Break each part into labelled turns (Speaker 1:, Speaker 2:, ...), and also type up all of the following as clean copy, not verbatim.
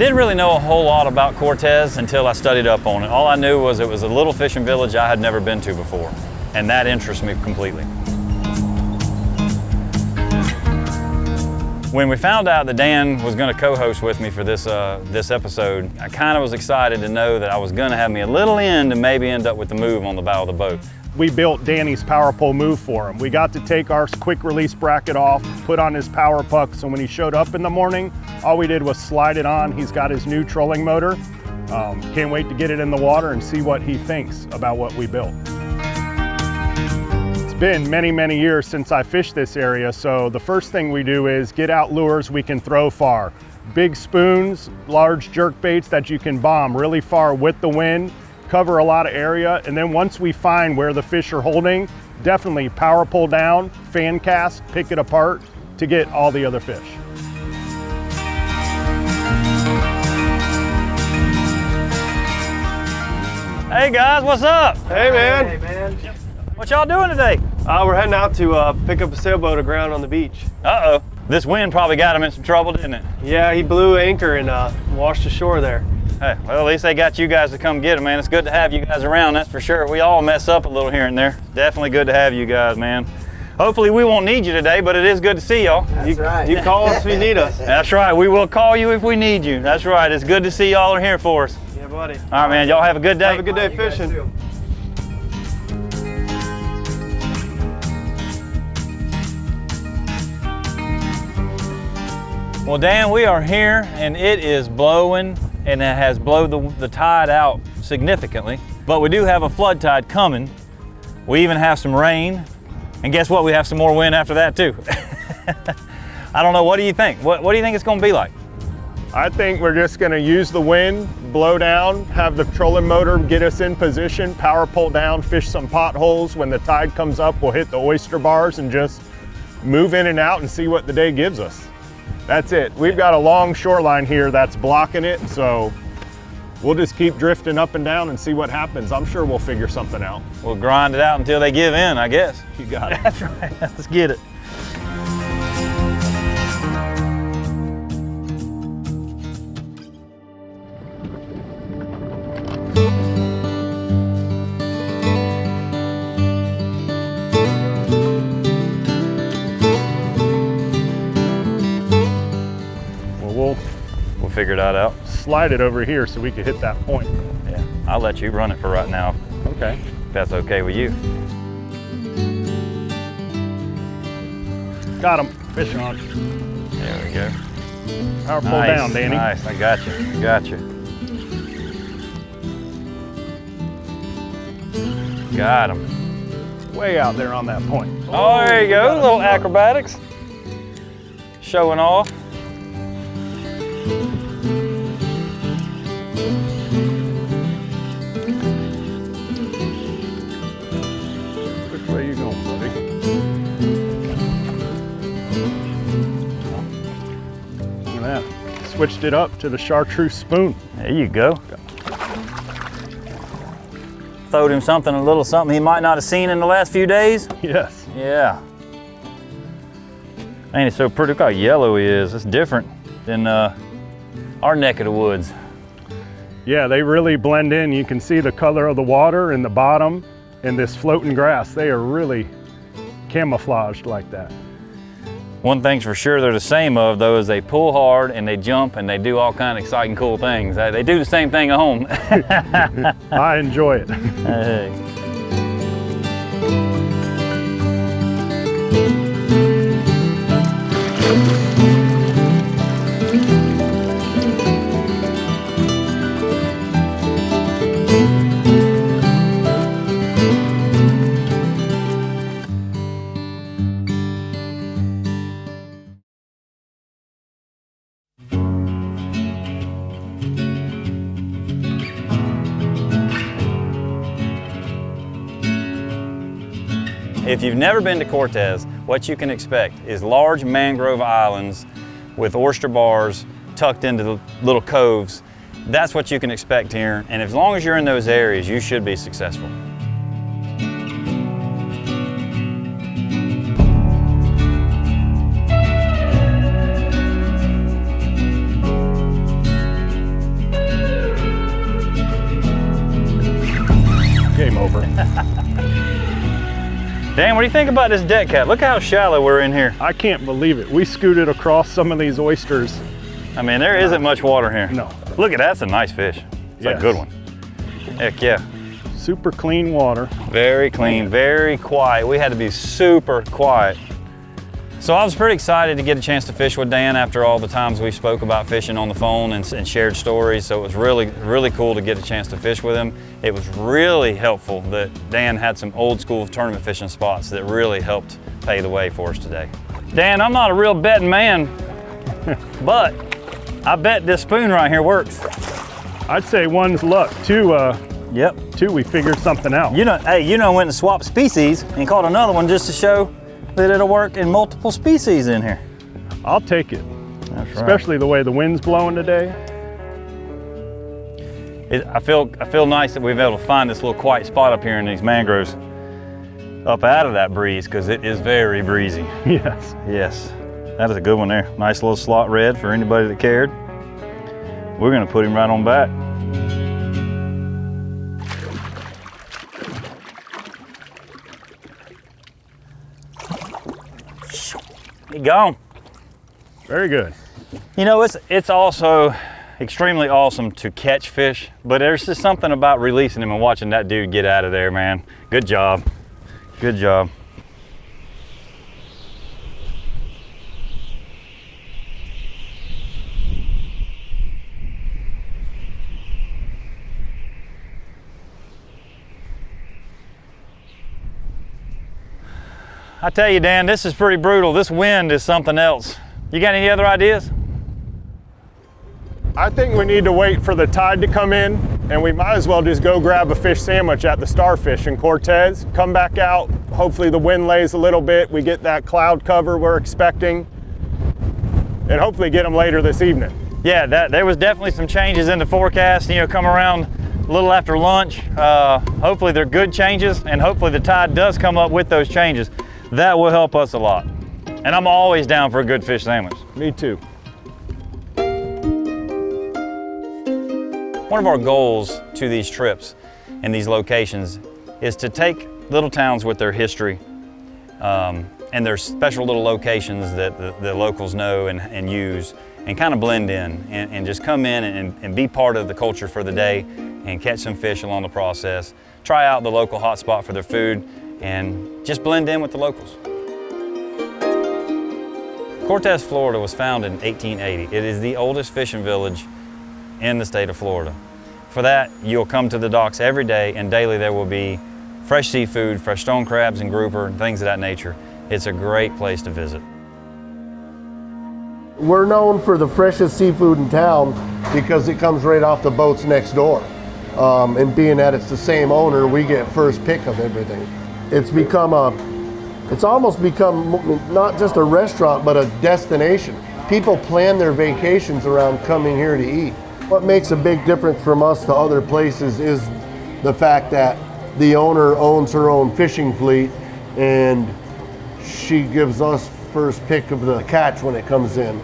Speaker 1: Didn't really know a whole lot about Cortez until I studied up on it. All I knew was it was a little fishing village I had never been to before, and that interests me completely. When we found out that Dan was going to co-host with me for this episode, I kind of was excited to know that I was going to have me a little end and maybe end up with the move on the bow of the boat.
Speaker 2: We built Danny's power pole move for him. We got to take our quick release bracket off, put on his power puck, so when he showed up in the morning, all we did was slide it on. He's got his new trolling motor. Can't wait to get it in the water and see what he thinks about what we built. It's been many, many years since I fished this area, so the first thing we do is get out lures we can throw far. Big spoons, large jerk baits that you can bomb really far with the wind, cover a lot of area, and then once we find where the fish are holding, definitely power pull down, fan cast, pick it apart to get all the other fish.
Speaker 1: Hey guys, what's up?
Speaker 3: Hey man.
Speaker 4: Hey man.
Speaker 1: What y'all doing today?
Speaker 3: We're heading out to pick up a sailboat aground on the beach.
Speaker 1: Uh-oh. This wind probably got him in some trouble, didn't it?
Speaker 3: Yeah, he blew anchor and washed ashore there.
Speaker 1: Hey, well, at least they got you guys to come get him, man. It's good to have you guys around, that's for sure. We all mess up a little here and there. Definitely good to have you guys, man. Hopefully we won't need you today, but it is good to see y'all.
Speaker 4: That's right.
Speaker 3: You call us if you need us.
Speaker 1: That's right. We will call you if we need you. That's right. It's good to see y'all are here for us.
Speaker 3: Yeah, buddy.
Speaker 1: All right, man. Y'all have a good day.
Speaker 3: Have a good day fishing.
Speaker 1: Well, Dan, we are here and it is blowing and it has blown the tide out significantly, but we do have a flood tide coming. We even have some rain, and guess what? We have some more wind after that too. I don't know, what do you think? What do you think it's gonna be like?
Speaker 2: I think we're just gonna use the wind, blow down, have the trolling motor get us in position, power pull down, fish some potholes. When the tide comes up, we'll hit the oyster bars and just move in and out and see what the day gives us. That's it. We've got a long shoreline here that's blocking it, so we'll just keep drifting up and down and see what happens. I'm sure we'll figure something out.
Speaker 1: We'll grind it out until they give in, I guess.
Speaker 2: You got it.
Speaker 1: That's right. Let's get it. We'll figure that out.
Speaker 2: Slide it over here so we can hit that point.
Speaker 1: Yeah, I'll let you run it for right now.
Speaker 2: Okay.
Speaker 1: If that's okay with you.
Speaker 2: Got him. Fish on.
Speaker 1: There we go.
Speaker 2: Power pull down, Danny.
Speaker 1: Nice, I got you, I got you. Got him.
Speaker 2: Way out there on that point.
Speaker 1: Oh, there you go, a little acrobatics. Showing off.
Speaker 2: Which way you going, buddy? Look at that. Switched it up to the chartreuse spoon.
Speaker 1: There you go. Throwed him something, a little something he might not have seen in the last few days.
Speaker 2: Yes.
Speaker 1: Yeah. Ain't it so pretty? Look how yellow he is. It's different than our neck of the woods.
Speaker 2: Yeah, they really blend in. You can see the color of the water in the bottom and this floating grass. They are really camouflaged like that.
Speaker 1: One thing's for sure they're the same of, though, is they pull hard and they jump and they do all kind of exciting, cool things. They do the same thing at home.
Speaker 2: I enjoy it.
Speaker 1: Hey. If you've never been to Cortez, what you can expect is large mangrove islands with oyster bars tucked into the little coves. That's what you can expect here, and as long as you're in those areas, you should be successful. Dan, what do you think about this deck cap? Look how shallow we're in here.
Speaker 2: I can't believe it. We scooted across some of these oysters.
Speaker 1: I mean, there isn't much water here.
Speaker 2: No.
Speaker 1: Look at that, that's a nice fish. It's a good one. Heck yeah.
Speaker 2: Super clean water.
Speaker 1: Very clean, very quiet. We had to be super quiet. So I was pretty excited to get a chance to fish with Dan after all the times we spoke about fishing on the phone and shared stories. So it was really cool to get a chance to fish with him. It was really helpful that Dan had some old school tournament fishing spots that really helped pay the way for us today. Dan, I'm not a real betting man, but I bet this spoon right here works.
Speaker 2: I'd say one's luck. Two, we figured something out.
Speaker 1: You know, hey, went and swapped species and caught another one just to show that it'll work in multiple species in here.
Speaker 2: I'll take it.
Speaker 1: That's right.
Speaker 2: Especially the way the wind's blowing today.
Speaker 1: I feel nice that we've been able to find this little quiet spot up here in these mangroves up out of that breeze, because it is very breezy.
Speaker 2: Yes.
Speaker 1: Yes, that is a good one there. Nice little slot red for anybody that cared. We're gonna put him right on back. He gone.
Speaker 2: Very good.
Speaker 1: You know, it's also extremely awesome to catch fish, but there's just something about releasing him and watching that dude get out of there, man. Good job. Good job. I tell you, Dan, this is pretty brutal. This wind is something else. You got any other ideas?
Speaker 2: I think we need to wait for the tide to come in, and we might as well just go grab a fish sandwich at the Starfish in Cortez, come back out, hopefully the wind lays a little bit, we get that cloud cover we're expecting, and hopefully get them later this evening.
Speaker 1: Yeah, there was definitely some changes in the forecast, come around a little after lunch. Hopefully they're good changes, and hopefully the tide does come up with those changes. That will help us a lot. And I'm always down for a good fish sandwich.
Speaker 2: Me too.
Speaker 1: One of our goals to these trips and these locations is to take little towns with their history and their special little locations that the locals know and use, and kind of blend in and just come in and be part of the culture for the day and catch some fish along the process, try out the local hot spot for their food, and just blend in with the locals. Cortez, Florida was founded in 1880. It is the oldest fishing village in the state of Florida. For that, you'll come to the docks every day, and daily there will be fresh seafood, fresh stone crabs and grouper and things of that nature. It's a great place to visit.
Speaker 4: We're known for the freshest seafood in town because it comes right off the boats next door. And being that it's the same owner, we get first pick of everything. It's almost become not just a restaurant, but a destination. People plan their vacations around coming here to eat. What makes a big difference from us to other places is the fact that the owner owns her own fishing fleet, and she gives us first pick of the catch when it comes in.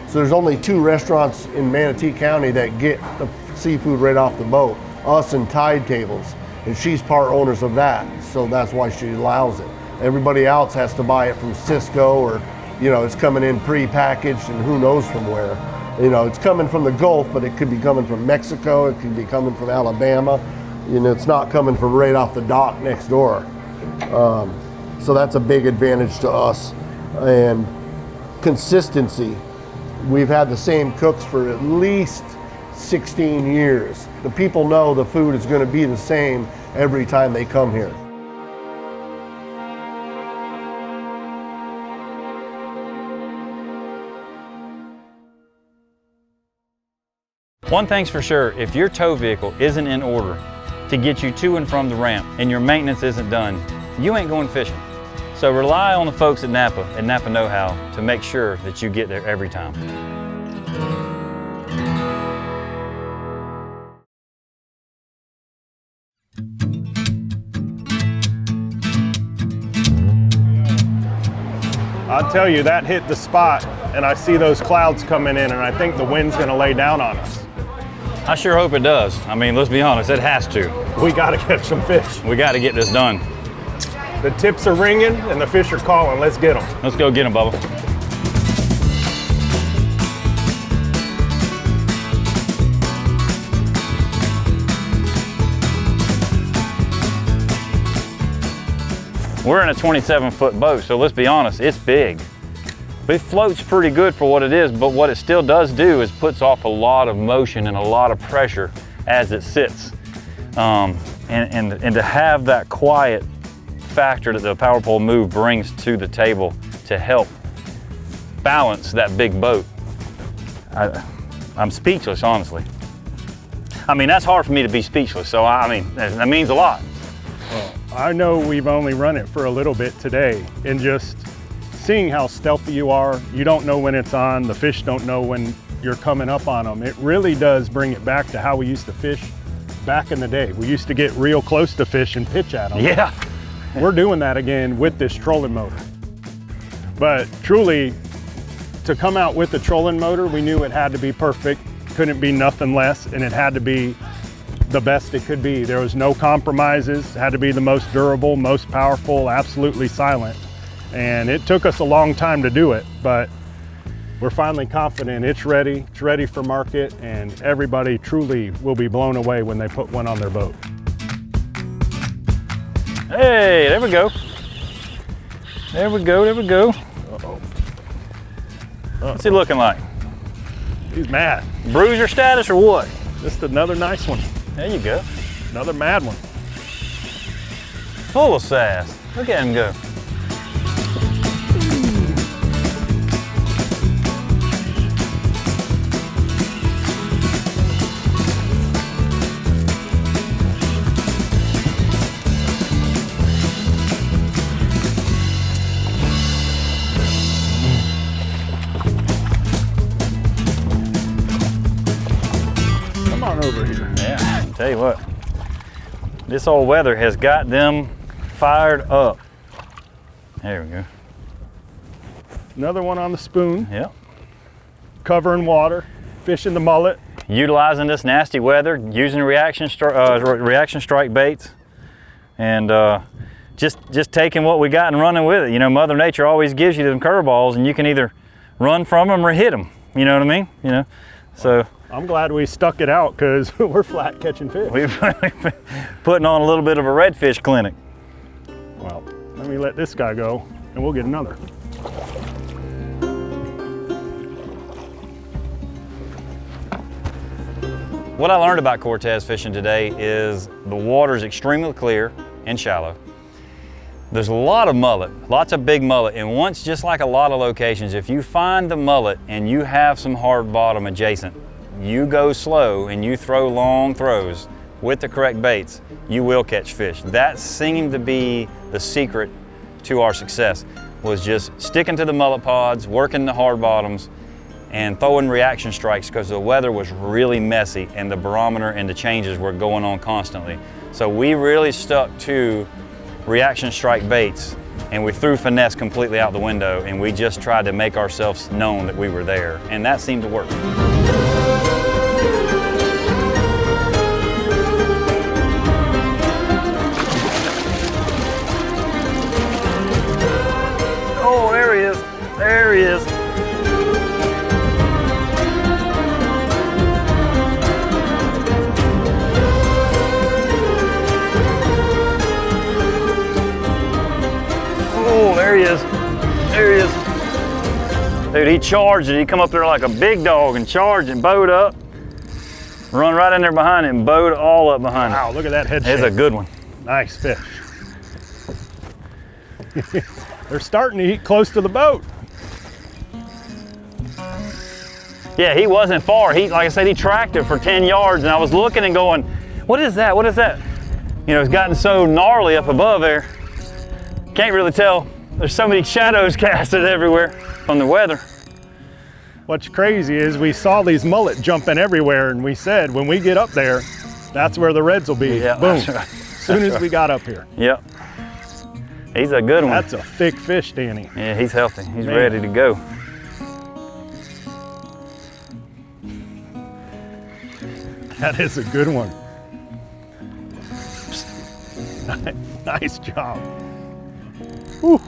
Speaker 4: So there's only 2 restaurants in Manatee County that get the seafood right off the boat, us and Tide Tables, and she's part owners of that, so that's why she allows it. Everybody else has to buy it from Cisco, or it's coming in pre-packaged and who knows from where. It's coming from the Gulf, but it could be coming from Mexico, it could be coming from Alabama. It's not coming from right off the dock next door. So that's a big advantage to us. And consistency. We've had the same cooks for at least 16 years. The people know the food is going to be the same every time they come here.
Speaker 1: One thing's for sure, if your tow vehicle isn't in order to get you to and from the ramp and your maintenance isn't done, you ain't going fishing. So rely on the folks at Napa Know-How to make sure that you get there every time.
Speaker 2: I'll tell you, that hit the spot, and I see those clouds coming in, and I think the wind's gonna lay down on us.
Speaker 1: I sure hope it does. I mean, let's be honest, it has to.
Speaker 2: We gotta catch some fish.
Speaker 1: We got to get this done.
Speaker 2: The tips are ringing and the fish are calling. Let's get them.
Speaker 1: Let's go get them, Bubba. We're in a 27-foot boat, so let's be honest, it's big. It floats pretty good for what it is, but what it still does do is puts off a lot of motion and a lot of pressure as it sits. And to have that quiet factor that the power pole move brings to the table to help balance that big boat, I'm speechless, honestly. I mean, that's hard for me to be speechless, so I mean, that means a lot.
Speaker 2: Well, I know we've only run it for a little bit today, and just seeing how stealthy you are, you don't know when it's on, the fish don't know when you're coming up on them. It really does bring it back to how we used to fish back in the day. We used to get real close to fish and pitch at them.
Speaker 1: Yeah.
Speaker 2: We're doing that again with this trolling motor. But truly, to come out with the trolling motor, we knew it had to be perfect, couldn't be nothing less, and it had to be the best it could be. There was no compromises, it had to be the most durable, most powerful, absolutely silent. And it took us a long time to do it, but we're finally confident it's ready for market, and everybody truly will be blown away when they put one on their boat.
Speaker 1: Hey, there we go. There we go, there we go.
Speaker 2: Uh-oh.
Speaker 1: What's he looking like?
Speaker 2: He's mad.
Speaker 1: Bruiser status or what?
Speaker 2: Just another nice one.
Speaker 1: There you go.
Speaker 2: Another mad one.
Speaker 1: Full of sass. Look at him go.
Speaker 2: Come on over here.
Speaker 1: Yeah, I'll tell you what. This old weather has got them fired up. There we go.
Speaker 2: Another one on the spoon.
Speaker 1: Yep.
Speaker 2: Covering water, fishing the mullet.
Speaker 1: Utilizing this nasty weather, using reaction strike baits, and just taking what we got and running with it. You know, Mother Nature always gives you them curveballs, and you can either run from them or hit them. You know what I mean? You know, so.
Speaker 2: I'm glad we stuck it out because we're flat catching fish.
Speaker 1: We've putting on a little bit of a redfish clinic.
Speaker 2: Well, let me let this guy go and we'll get another.
Speaker 1: What I learned about Cortez fishing today is the water is extremely clear and shallow. There's a lot of mullet, lots of big mullet, and once, just like a lot of locations, if you find the mullet and you have some hard bottom adjacent, you go slow and you throw long throws with the correct baits, you will catch fish. That seemed to be the secret to our success, was just sticking to the mullet pods, working the hard bottoms, and throwing reaction strikes because the weather was really messy and the barometer and the changes were going on constantly. So we really stuck to reaction strike baits, and we threw finesse completely out the window, and we just tried to make ourselves known that we were there, and that seemed to work. Oh, there he is. There he is. Oh, there he is. There he is. Dude, he charged it. He come up there like a big dog and charged and bowed up. Run right in there behind it and bowed all up behind it.
Speaker 2: Wow, look at that head
Speaker 1: It's
Speaker 2: shape.
Speaker 1: a good one.
Speaker 2: Nice fish. They're starting to eat close to the boat.
Speaker 1: Yeah, he wasn't far. He, like I said, he tracked it for 10 yards, and I was looking and going, what is that? What is that? You know, it's gotten so gnarly up above there. Can't really tell. There's so many shadows casted everywhere from the weather.
Speaker 2: What's crazy is we saw these mullet jumping everywhere, and we said, when we get up there, that's where the reds will be.
Speaker 1: Yeah,
Speaker 2: boom.
Speaker 1: that's right.
Speaker 2: As soon as we got up here.
Speaker 1: Yep. He's a good one.
Speaker 2: That's a thick fish, Danny.
Speaker 1: Yeah, he's healthy. He's
Speaker 2: Man.
Speaker 1: ready to go.
Speaker 2: That is a good one. Nice job. Whew.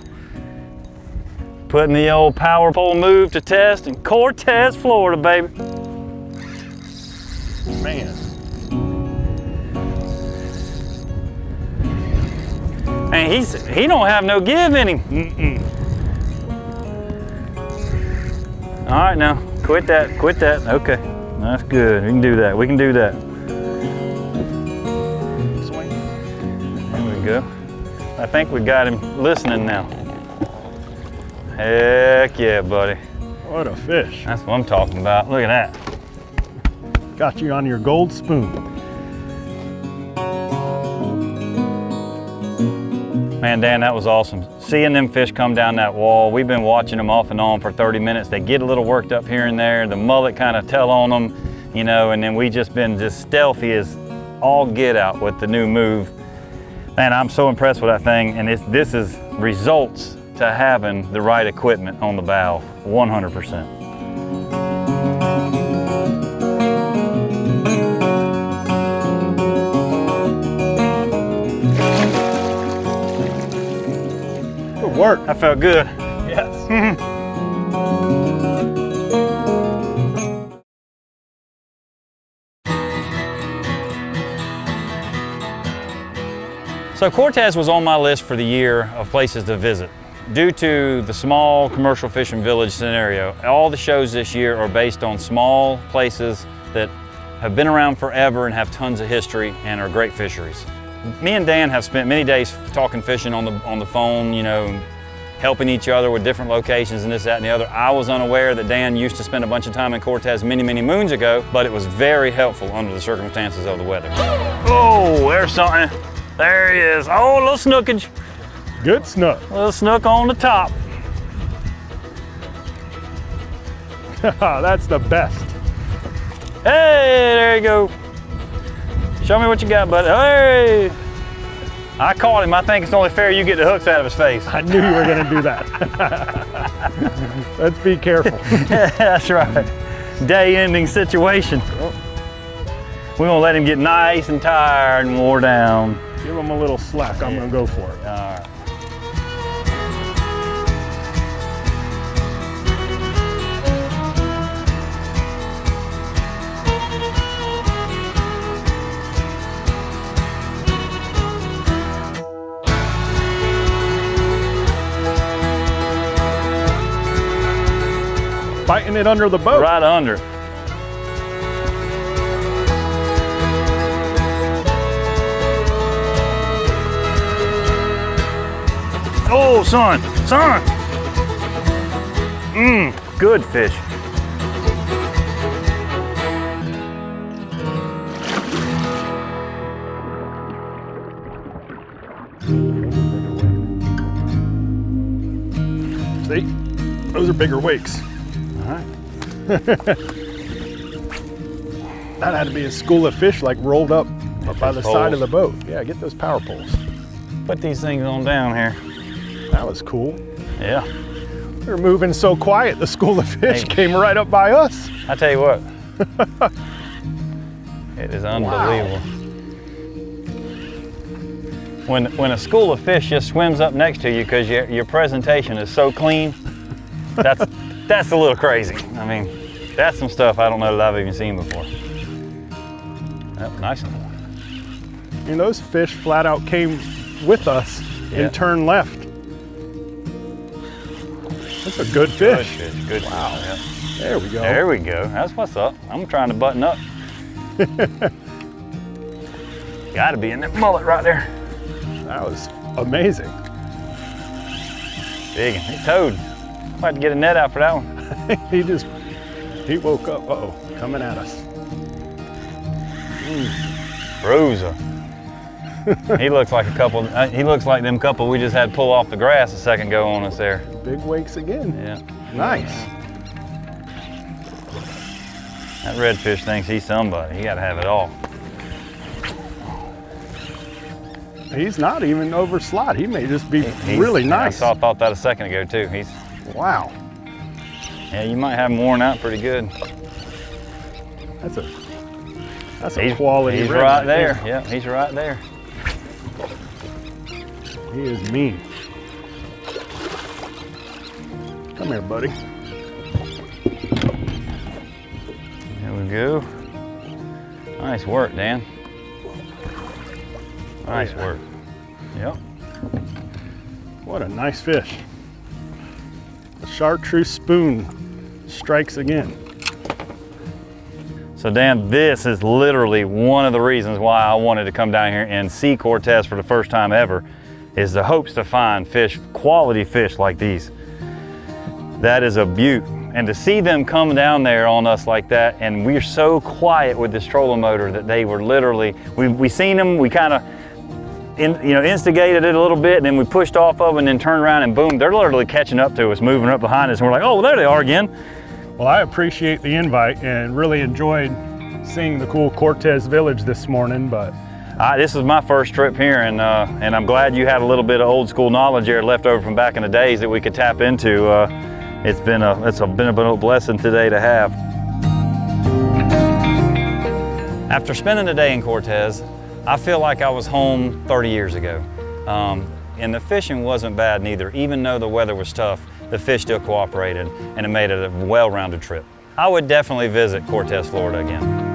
Speaker 1: Putting the old power pole move to test in Cortez, Florida, baby.
Speaker 2: Man.
Speaker 1: And he don't have no give in him. All right, now quit that. Okay, that's good. We can do that. We can do that.
Speaker 2: Swing.
Speaker 1: There we go. I think we got him listening now. Heck yeah, buddy.
Speaker 2: What a fish.
Speaker 1: That's what I'm talking about. Look at that.
Speaker 2: Got you on your gold spoon.
Speaker 1: Man, Dan, that was awesome. Seeing them fish come down that wall, we've been watching them off and on for 30 minutes. They get a little worked up here and there. The mullet kind of tell on them, you know, and then we just been just stealthy as all get out with the new move. Man, I'm so impressed with that thing, and this is results to having the right equipment on the bow, 100%.
Speaker 2: Good work.
Speaker 1: That felt good.
Speaker 2: Yes.
Speaker 1: So Cortez was on my list for the year of places to visit. Due to the small commercial fishing village scenario, all the shows this year are based on small places that have been around forever and have tons of history and are great fisheries. Me and Dan have spent many days talking fishing on the phone, you know, helping each other with different locations and this, that, and the other. I was unaware that Dan used to spend a bunch of time in Cortez many, many moons ago, but it was very helpful under the circumstances of the weather. Oh, there's something. There he is. Oh, a little snookage.
Speaker 2: Good snook.
Speaker 1: A little snook on the top.
Speaker 2: That's the best.
Speaker 1: Hey, there you go. Show me what you got, buddy. Hey! I caught him. I think it's only fair you get the hooks out of his face.
Speaker 2: I knew you were going to do that. Let's be careful.
Speaker 1: That's right. Day-ending situation. We won't let him get nice and tired and wore down.
Speaker 2: Give him a little slack. I'm going to go for it.
Speaker 1: All right.
Speaker 2: Biting it under the boat.
Speaker 1: Right under. Oh, son. Good fish.
Speaker 2: See? Those are bigger wakes.
Speaker 1: All right.
Speaker 2: That had to be a school of fish like rolled up by the
Speaker 1: those
Speaker 2: side of
Speaker 1: poles.
Speaker 2: the boat. Yeah, get those power poles.
Speaker 1: Put these things on down here.
Speaker 2: That was cool.
Speaker 1: Yeah.
Speaker 2: We were moving so quiet, the school of fish
Speaker 1: Hey.
Speaker 2: came right up by us.
Speaker 1: I tell you what. It is unbelievable. When a school of fish just swims up next to you because your presentation is so clean, that's a little crazy. I mean, that's some stuff I don't know that I've even seen before. Oh, nice one.
Speaker 2: You know, those fish flat out came with us
Speaker 1: Yeah.
Speaker 2: and turned left. That's a good fish.
Speaker 1: Good fish.
Speaker 2: Wow.
Speaker 1: Yeah.
Speaker 2: There we go.
Speaker 1: There we go. That's what's up. I'm trying to button up. Got to be in that mullet right there.
Speaker 2: That was amazing.
Speaker 1: Big one. He towed. Might have to get a net out for that one.
Speaker 2: he woke up. Uh-oh, coming at us.
Speaker 1: Bruiser. He looks like he looks like them couple we just had pull off the grass a second ago on us there.
Speaker 2: Big wakes again.
Speaker 1: Yeah.
Speaker 2: Nice.
Speaker 1: That redfish thinks he's somebody. He got to have it all.
Speaker 2: He's not even over slot. He may just be
Speaker 1: He's-
Speaker 2: really
Speaker 1: I
Speaker 2: nice.
Speaker 1: thought that a second ago too.
Speaker 2: Wow.
Speaker 1: Yeah, you might have him worn out pretty good.
Speaker 2: That's a That's a quality
Speaker 1: He's
Speaker 2: red
Speaker 1: right there. Yeah, he's right there.
Speaker 2: He is mean. Come here, buddy.
Speaker 1: There we go. Nice work, Dan. Nice work. Yep.
Speaker 2: What a nice fish. The chartreuse spoon strikes again.
Speaker 1: So Dan, this is literally one of the reasons why I wanted to come down here and see Cortez for the first time ever, is the hopes to find fish, quality fish like these. That is a beaut. And to see them come down there on us like that, and we're so quiet with this trolling motor that they were literally, we seen them, we kind of instigated it a little bit, and then we pushed off of them and then turned around and boom, they're literally catching up to us, moving up behind us, and we're like, oh, well, there they are again.
Speaker 2: Well, I appreciate the invite and really enjoyed seeing the cool Cortez village this morning, but
Speaker 1: this is my first trip here, and I'm glad you had a little bit of old school knowledge here left over from back in the days that we could tap into. It's been a blessing today to have. After spending the day in Cortez, I feel like I was home 30 years ago. And the fishing wasn't bad neither. Even though the weather was tough, the fish still cooperated, and it made it a well-rounded trip. I would definitely visit Cortez, Florida again.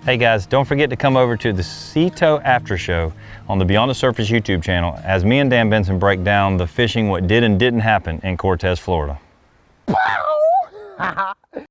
Speaker 1: Hey guys, don't forget to come over to the Cito After Show on the Beyond the Surface YouTube channel as me and Dan Benson break down the fishing what did and didn't happen in Cortez, Florida.